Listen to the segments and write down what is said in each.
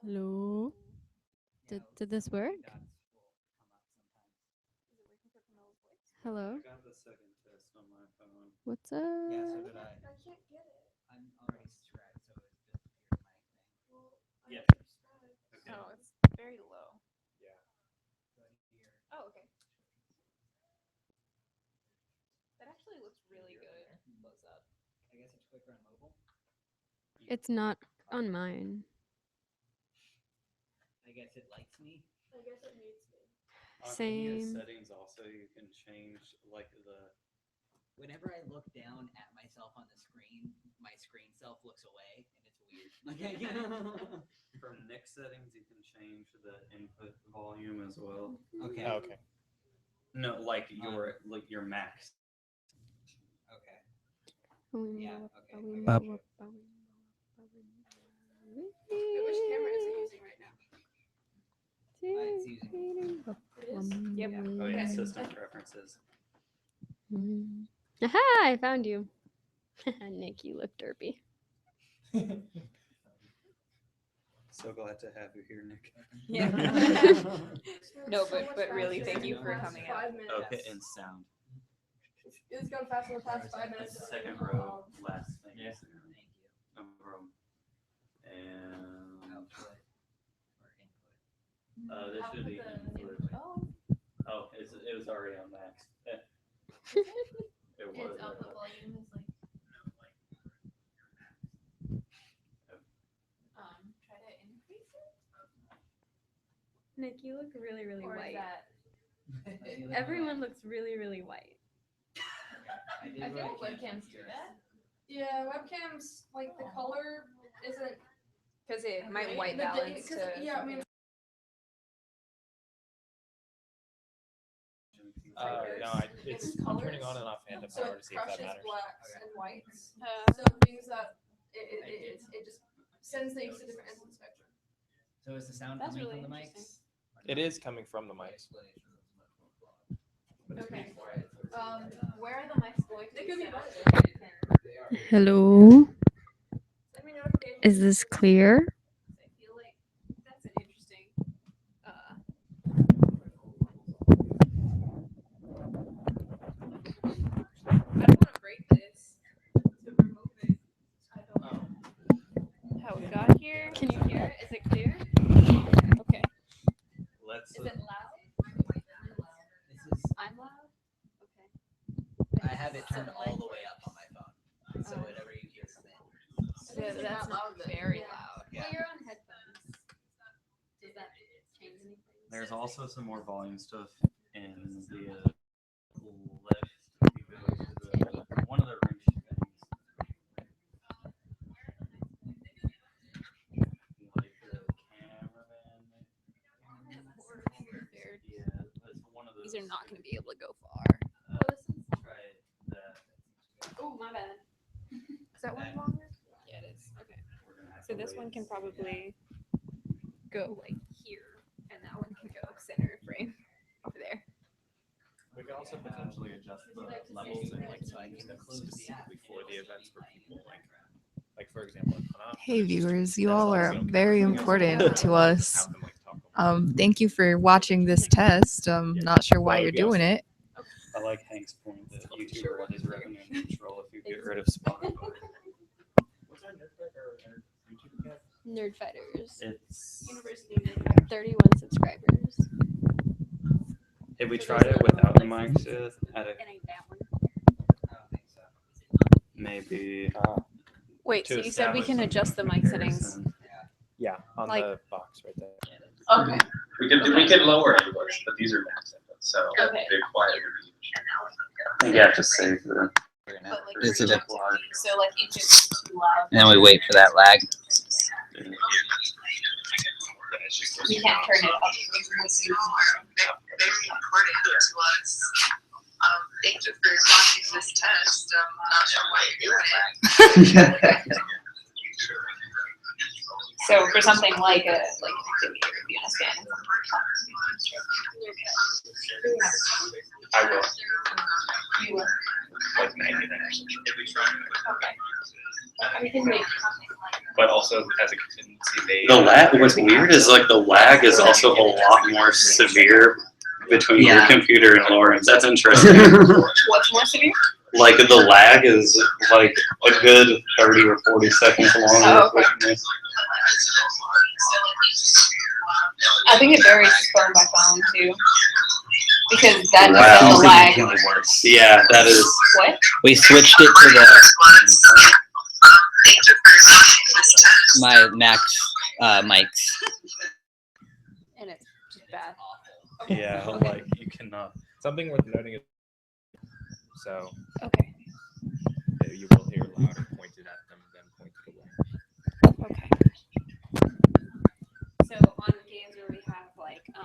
Hello. Did this work? Hello. I got the second test on my phone. What's up? Yeah, so did I. I can't get it. I'm already subscribed, so it just appeared my thing. Well, Yeah. I'm subscribed. Okay. Oh, it's very low. Yeah. Right here. Oh, okay. That actually looks really good close up. I guess it's quicker on mobile. It's not on mine. I guess it likes me. I guess it needs me. On any Same. settings also you can change like the Whenever I look down at myself on the screen, my screen self looks away, and it's weird. Okay. from Nick settings you can change the input volume as well. Okay. Oh, okay. No, like your max. Okay. Yeah. Okay. Up. Which camera is it using right now? It's using. It is? Yep. Oh yeah, Okay. system preferences. Aha! I found you. Nick, you look derpy. So glad to have you here, Nick. Yeah. No, So much but really, faster thank you in the for past coming out. 5 minutes. Okay, and sound. It's gone fast in the past 5 The minutes. second row, last thing. Yeah. is Thank you. no problem. And Output or input. this should be input. Oh. Oh, it was already on max. It was. Its output volume is like try to increase it, Nick, you look really, really or is white. that Everyone looks really, really white. I did I feel what like I can webcams do here. that. Yeah, webcams, like the color isn't. Because it might great, white but balance to. yeah, I mean, No, It's I'm turning colors. on and off hand so power it to see if that crushes matters. blacks and whites. Uh, So things that it just sends things to different ends of the spectrum. So is the sound That's coming really from the interesting. mics? It is coming from the My mics. explanation was much more Okay. flawed. Where are the mics going to? It could be centered? Hello. Let me know if they- Is this clear? I feel like that's an interesting. I don't want to break this to remove it. I don't. How we got here? Can you hear it? Is it clear? Okay. Let's. Is it loud? This is. I'm loud. I have it turned all the way up on my phone, so whatever you hear from it. So that's not very loud. Yeah. Well, you're on headphones. Does that change anything? There's also some more volume stuff in the left. If you go to one of the reach things. Like the cameraman. Yeah, that's one of those. These are not going to be able to go far. Try that. Oh, my bad. Is that one longer? Yeah, it is. Okay. We're gonna have So to this wait one and can see. probably go like here, and that one can go center frame over there. We can also potentially adjust the levels and like settings specifically for the events for people. Like for example, Hey viewers, you That's all are also- very important to us. have them, like, talk over. Thank you for watching this test. I'm not sure why That you're would be doing it. I like Hank's point that YouTube is revenue neutral if you get rid of Spotify. What's our YouTube account? Nerd Fighters. It's. University. 31 subscribers. Have we tried it without the mics yet? It ain't that one. I don't think so. Maybe. Wait, to so you said we establish can some adjust the mic settings. comparison. Yeah, on Like- the box right there. Okay. We can lower English, but these are max inputs, so Okay. they're quiet. I think you have to save the. But like, It's a we're bit just- so like each is too loud. And then we wait for that lag. We can't turn it up. Very important to us. Thank you for watching this test. Not sure why you're doing it. So for something like a activity review on a scan. I will. You will. Like 99%. Okay. We can make something like but also as a contingency, they. The lag. What's weird is like the lag is also a lot more severe between your Yeah. computer and Lauren's. That's interesting. What's more severe? Like the lag is like a good 30 or 40 seconds longer. Oh, okay. I think it varies phone by phone too. Because that Wow. is the lag. Yeah, that is. What? We switched it to the my Mac's mics. And it's just bad. Yeah, like you cannot. Something worth noting is so Okay. you will hear louder pointed at them than pointed away. Okay. So on games where we have like a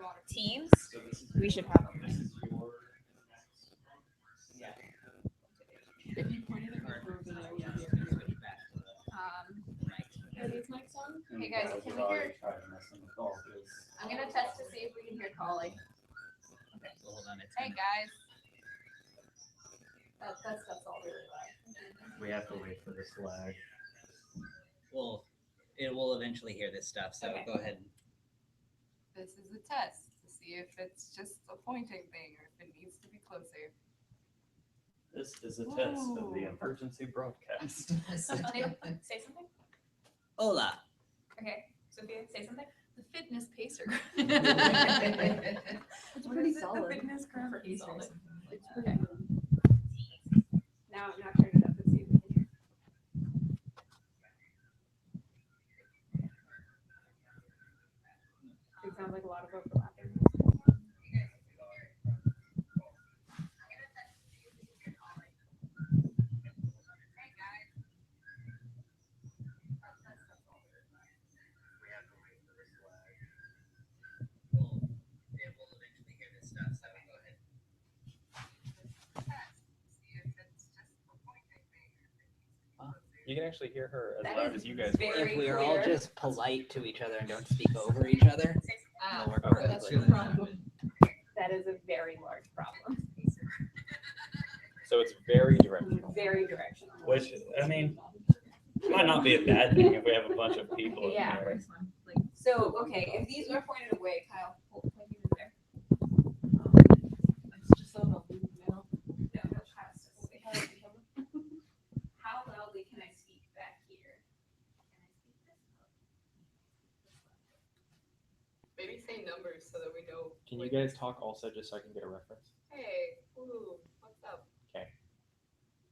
lot of teams, we should have them. If you pointed it over there, you'd be able to hear it. Are these mics on? Hey guys, can we hear? I'm gonna test to see if we can hear Collie. Okay, so hold on. Hey guys. That's all really loud. We have to wait for this lag. Well, it will eventually hear this stuff. So Okay. go ahead. This is a test to see if it's just a pointing thing or if it needs to be closer. This is a test of the emergency broadcast. Say something. Hola. Okay. Sophia, say something. The fitness pacer. It's pretty solid. The fitness gram pacer. It's pretty good. Now turn it up and see if we can hear. It sounds like a lot of overlapping. It will eventually hear this stuff. So go ahead. You can actually hear her as That loud is as you guys were. very If we are all clear. just polite to each other and don't speak over each other, it'll work okay. That's perfectly. the problem. That is a very large problem. So it's very directional. Very directional. Which, I mean, might not be a bad thing if we have a bunch of people in Yeah. there. So, okay, if these are pointed away, Kyle, point these in there. It's just on the loop now. No, no, past. How loudly can I speak back here? Maybe say numbers so that we know. Can you guys talk also just so I can get a reference? Hey, ooh, what's up?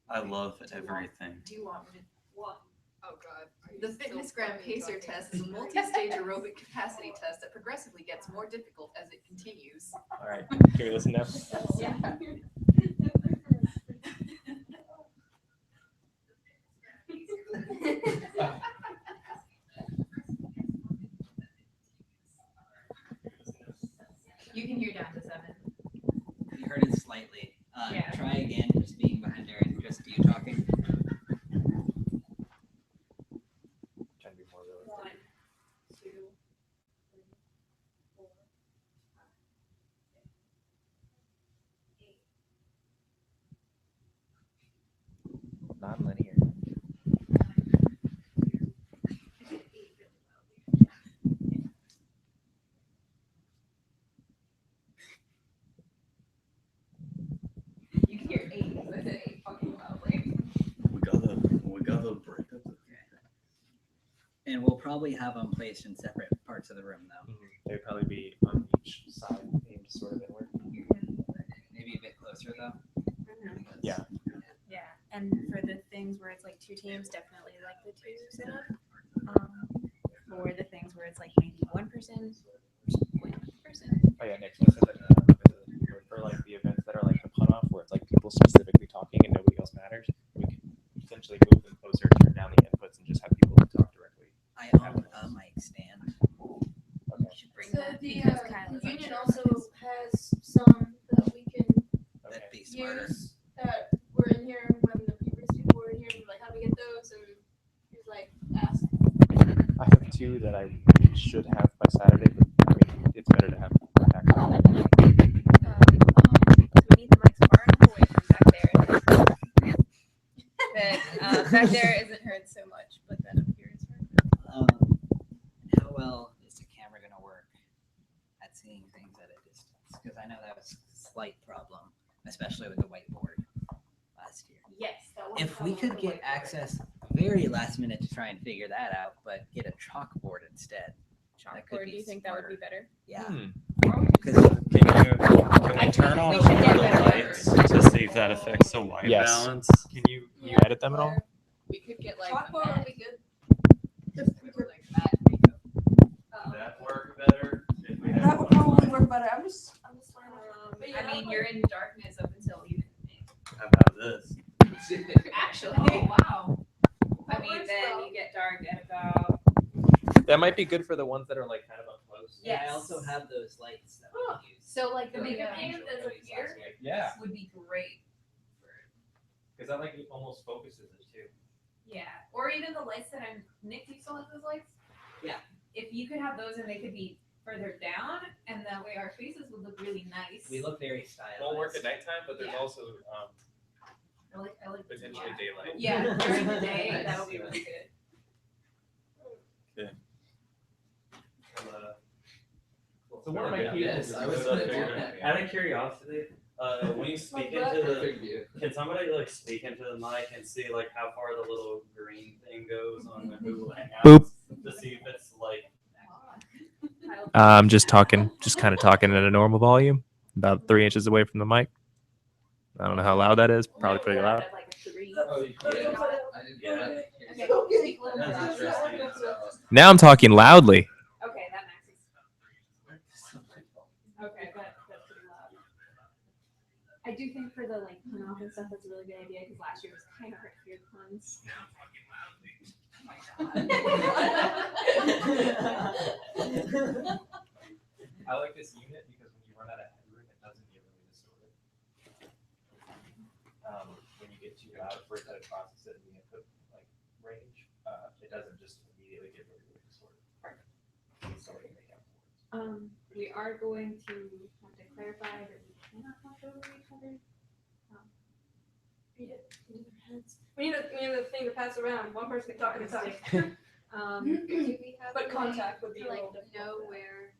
I love everything. Do you want me to? What? Oh God. Are you The still Fitness Gram fucking Pacer talking? test is a multi-stage aerobic capacity test that progressively gets more difficult as it continues. All right. Can we listen now? Yeah. You can hear down to 7. You heard it slightly. Yeah. Try again, just being behind her and just you talking. Trying to be more realistic. 1, 2, 3, 4, 5, 8. Non-linear. You can hear 8. That's it, 8 fucking loudly. We gotta break up the. And we'll probably have them placed in separate parts of the room, though. They'd probably be on each side, aimed sort of inward. Maybe a bit closer, though. Yeah. Yeah, and for the things where it's like 2 teams, definitely like the 2 setup. For the things where it's like maybe 1 person, 1 person. Oh yeah, Nick, you said that for like the events that are like the pun off, where it's like people specifically talking and nobody else matters, we could essentially move them closer, turn down the inputs, and just have people talk directly. I own a mic stand. Okay. We should bring So that the because Kyle is union unsure also about this. has some that we can Okay. That'd be smarter. use that were in here when the previous people were in here. Like, how do we get those? And he was like, ask. I have 2 that I should have by Saturday, but I mean, it's better to have a hack. So we need the mics far enough away from back there that back there isn't heard so much, but then up here is light problem, especially with the whiteboard last year. Yes, that was. If we could get access very last minute to try and figure that out, but get a chalkboard instead. that could Chalkboard, be do you think that would be better? Yeah. Can we turn on We should get the better lights to see if that affects the white Yes. balance? Can you edit them at all? We could get like Chalkboard would be good. like matte makeup. Would that work better? If we had That would probably work better. I'm just I mean, you're in darkness up until even. How about this? Actually, Oh, wow. I mean, then you get dark at about. That might be good for the ones that are like kind of up close. Yeah, I Yes. also have those lights that we Oh, can use. So like the Yeah. makeup Yeah. paint that's up here Yeah, would be great. because that like almost focuses it too. Yeah, or even the lights that I'm. Nick, do you still have those lights? Yeah. If you could have those and they could be further down, and that way our faces would look really nice. We look very stylized. Won't work at nighttime, but there's Yeah. also I like potentially yeah. daylight. Yeah, during the day that would be really good. So one of my Yes, keys I is was gonna do that. Out of curiosity, when you speak into the, can somebody like speak into the mic and see like how far the little green thing goes on the Google Hangouts Boop. to see if it's like I'm just talking, just kind of talking at a normal volume, about 3 inches away from the mic. I don't know how loud that is. Probably pretty loud. At like a 3. yeah. Okay, speak a little That's louder. interesting. Now I'm talking loudly. Okay, that maxes. Okay, that's pretty loud. I do think for the like pun off and stuff, that's a really good idea because last year was kind of hard to hear puns. I like this unit because when you run out of headroom, it doesn't get really distorted. When you get too loud for it to process it in the input like range, it doesn't just immediately get really distorted. So it may have words. We are going to have to clarify that we cannot talk over each other. read it into their heads. We need a thing to pass around. One person can talk at a time. Do we have But a way contact would be to a like little difficult. know where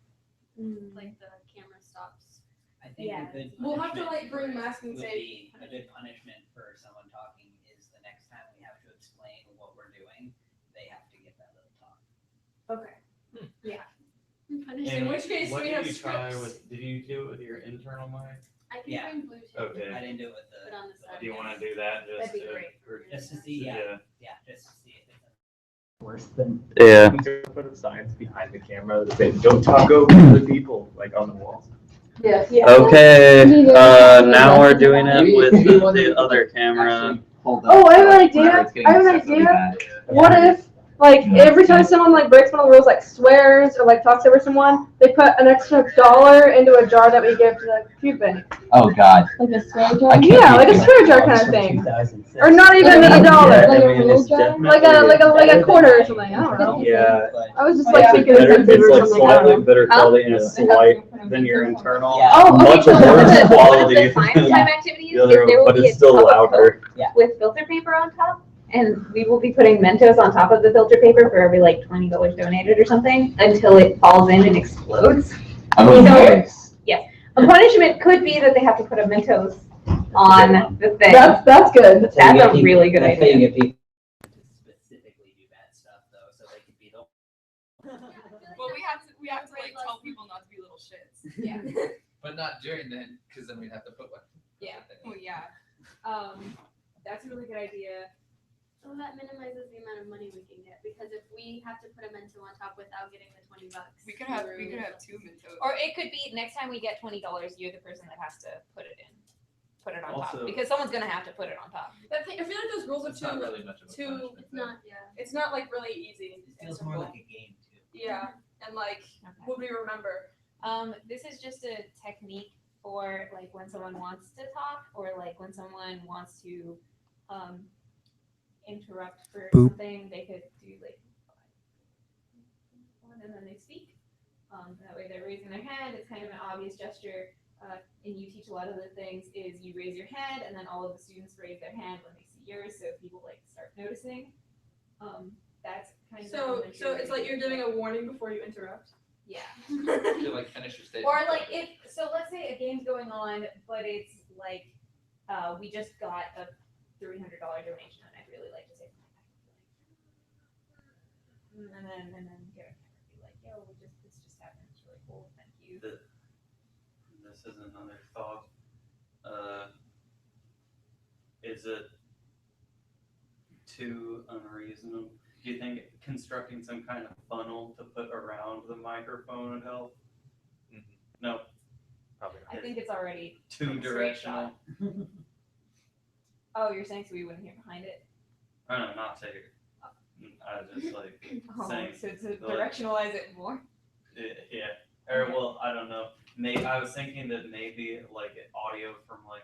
like the camera stops? I think Yeah. a good We'll have to punishment like bring for- masks and would say. be a good punishment for someone talking is the next time we have to explain what we're doing, they have to get that little talk. Okay. In which case what we did have you try scripts. with? Did you do it with your internal mic? I can Yeah. bring Bluetooth. Okay. I didn't do it with Put the. on the side. Do you want to do that? Just That'd be to, great. or- Just to see, yeah, just to see if it's worse than. Yeah. Put signs behind the camera that say, "Don't talk over the people," like on the wall. Yes. Okay. Now we're doing it with the other camera. Oh, I have an idea. I have an idea. What if, like, every time someone like breaks one of the rules, like swears or like talks over someone, they put an extra $1 into a jar that we give to the food bank? Oh, God. Like a swear jar? Yeah, like a swear jar kind of thing. 2006. Or not even Yeah, $1. I mean, it's Like a quarter or something. I don't know. Yeah. I was just like It's thinking better, offensive it's or like something. I don't slightly know. better Huh? quality and a slight than your internal. Yeah. Oh, okay, Much so worse the quality Science than time activities the other is there one, will but be it's a still tub of louder. Coke with filter paper on top, and we will be putting Mentos on top of the filter paper for every like $20 donated or something until it falls in and explodes. Oh, nice. Yes, a punishment could be that they have to put a Mentos on the thing. That's good. That's a really good That's how you idea. get people to specifically do bad stuff, though, so they can be the. Well, we have to like tell people not to be little shits. Yeah. But not during then, because then we'd have to put one. Yeah. Well, yeah. That's a really good idea. So that minimizes the amount of money we can get because if we have to put a Mento on top without getting the $20, We could have two Mentos. Or it could be next time we get $20, you're the person that has to put it on Also- top because someone's gonna have to put it on top. I feel like those rules are It's not too. really much of a too- punishment. it's not, yeah. It's not like really easy. It feels more like a game, too. Yeah, and like, would we remember? This is just a technique for like when someone wants to talk or like when someone wants to interrupt for Boop. something, they could do like and then they speak. That way they're raising their hand. It's kind of an obvious gesture. And you teach a lot of the things is you raise your hand and then all of the students raise their hand when they see yours. So people like start noticing. That's kind of So it's like you're giving a warning before you interrupt. Yeah. To like finish your statement. Or like if so, let's say a game's going on, but it's like we just got a $300 donation, and I'd really like to say, and then get a camera and be like, yo, this just happened. It's really cool. Thank you. This is another thought. Is it too unreasonable? Do you think constructing some kind of funnel to put around the microphone would help? Mhm. No. Probably I not. think it's already Too directional. Oh, you're saying so we wouldn't hear behind it? I don't know, not to. I was just like Oh, saying. so to like, directionalize it more. Yeah. Or well, I don't know. Maybe I was thinking that maybe like audio from like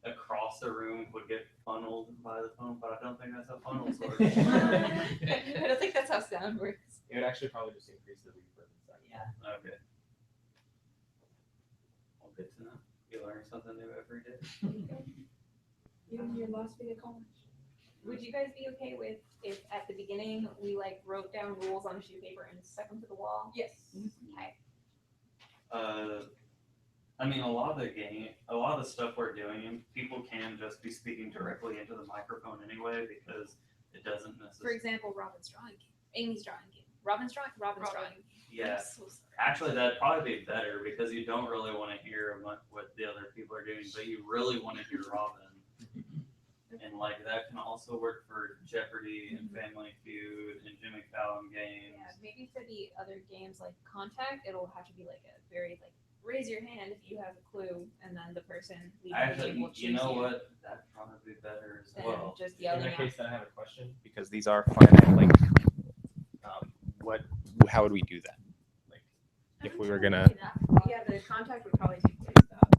across the room would get funneled by the phone, but I don't think that's how funnels work. I don't think that's how sound works. It would actually probably just increase the reverb inside. Yeah. Okay. Well, good to know. You learn something new every day. Your last video college. Would you guys be okay with if at the beginning we like wrote down rules on a sheet of paper and stuck them to the wall? Yes. Okay. I mean, a lot of the stuff we're doing, people can just be speaking directly into the microphone anyway because it doesn't For necessarily. example, Robin's drawing game. Amy's drawing game. Robin's drawing. Yeah. I'm so sorry. Actually, that'd probably be better because you don't really want to hear what the other people are doing, but you really want to hear Robin. And like that can also work for Jeopardy and Family Feud and Jimmy Fallon games. Yeah, maybe for the other games like Contact, it'll have to be like a very like raise your hand if you have a clue, and then the person leading the Actually, game will choose you know what? That'd probably be better as Than well. just In yelling that out. case, then I have a question because these are finite. Like, how would we do that? Like, if we were gonna. Yeah, the Contact would probably take place though.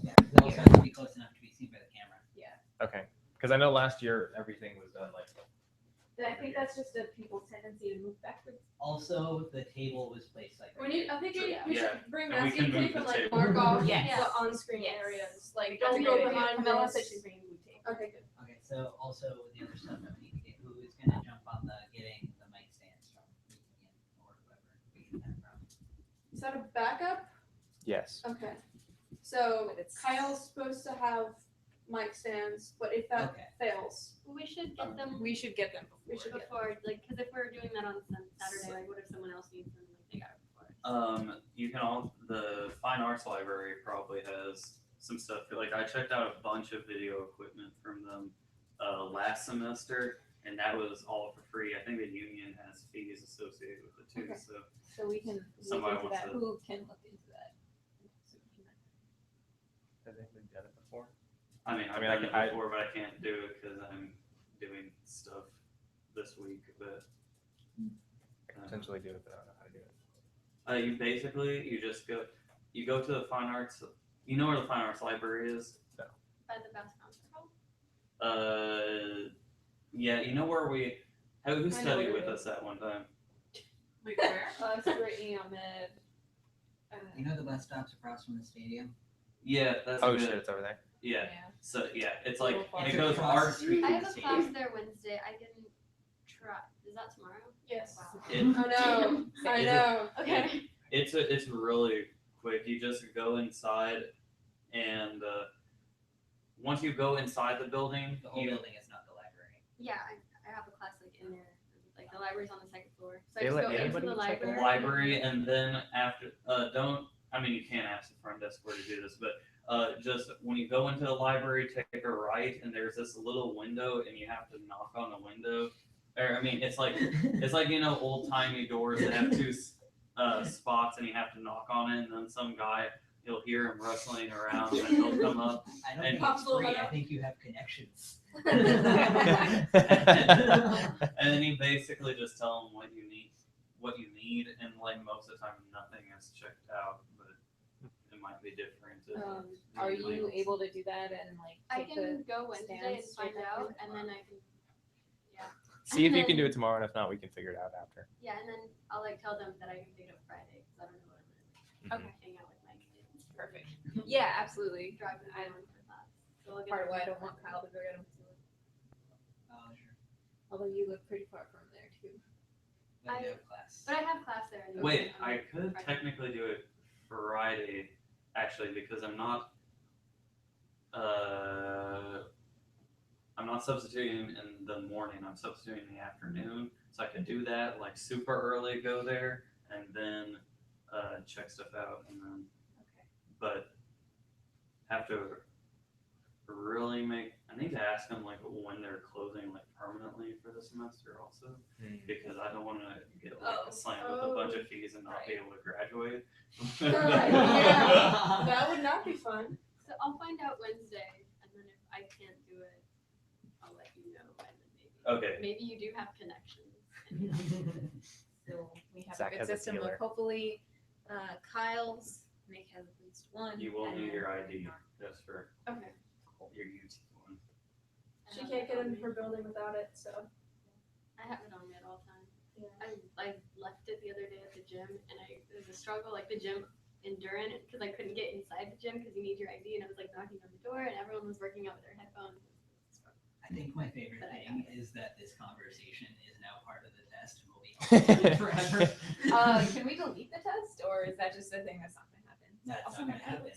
Yeah, because it also has to be close enough to be seen by the camera. Yeah. Okay, because I know last year everything was done like. I think that's just a people's tendency to move backwards. Also, the table was placed like. We need, I think we Yeah. should bring And we masking can move tape the and like table. mark off Yes. the on-screen Yes. areas. Like, That's a don't great go idea. behind Camilla this. said she's bringing blue tape. Okay, good. Okay, so also the other stuff that we need to get, who is gonna jump on the getting the mic stands from Ian or whoever we get that from? Is that a backup? Yes. Okay. So But it's- Kyle's supposed to have mic stands, but if that Okay. fails, We should get them We should get them we should get before, like, because if we're doing that on Saturday, like, what if someone else needs them, like, they got it before? You can the Fine Arts Library probably has some stuff. Like I checked out a bunch of video equipment from them last semester, and that was all for free. I think the union has fees associated with it too. Okay. So So we can look Somebody into wants that. to- Who can look into that? Has anyone done it before? I mean, I've I done can- it before, but I can't do it because I'm doing stuff this week. But I can potentially do it, but I don't know how to do it. you basically you go to the Fine Arts. You know where the Fine Arts Library is? By the best concert hall? Yeah, you know where who I know studied where with it us that one time? Wait, where? It's Brittany on the. You know the bus stops across from the stadium? Yeah, that's Oh good. shit, it's over there. Yeah. So yeah, it's like Little far. it goes Across Art the street I from have the a stadium. class there Wednesday. I can try. Is that tomorrow? Yes. Wow. I know. Okay. It's really quick. You just go inside, and once you go inside the building, The whole building is not the library. Yeah, I have a class like in there. Like the library's on the second floor. So I They just let go into anybody the check in? library. library, and then after you can't ask the front desk where to do this, but just when you go into the library, take a right, and there's this little window, and you have to knock on the window. Or it's like old timey doors that have two spots, and you have to knock on it, and then some guy, you'll hear him rustling around, and he'll come up. I don't And think it's Possible free. I enough. think you have connections. And then you basically just tell them what you need, and like most of the time nothing is checked out, but it might be different. Are you able to do that and like I take can the go Wednesday and stands find straight out, back and then I can, yeah. See if you can do it tomorrow, and if not, we can figure it out after. Yeah, and then I'll like tell them that I can pick it up Friday, because I don't know what I'm gonna Okay. hang out with my kids. Perfect. Yeah, absolutely. Driving around for class. So I'll get Part of them why I to don't want Kyle to go get him. Oh, sure. Although you live pretty far from there too. But you have class. But I have class there. anyway Wait, on I could Friday. technically do it Friday, actually, because I'm not substituting in the morning. I'm substituting in the afternoon, so I could do that like super early, go there, and then check stuff out, and then. But have to really I need to ask them like when they're closing like permanently for the semester also, because I don't want to get like slammed with a bunch of fees and not be able to graduate. Yeah, that would not be fun. So I'll find out Wednesday, and then if I can't do it, I'll let you know, and then Okay. maybe you do have connections. So we have Zach a has good a system of feeler. hopefully Kyle's Nick has at least one. You will and need then- your ID just for Okay. your UT one. She can't get in her building without it, so. I have it on me at all times. Yeah. I left it the other day at the gym, and it was a struggle, like the gym in Durham, because I couldn't get inside the gym because you need your ID, and I was like knocking on the door, and everyone was working out with their headphones. It was a struggle. I think my favorite But I thing is that this conversation is now part of the test and will be forever. Can we delete the test, or is that just a thing that's not gonna happen? That's not gonna happen.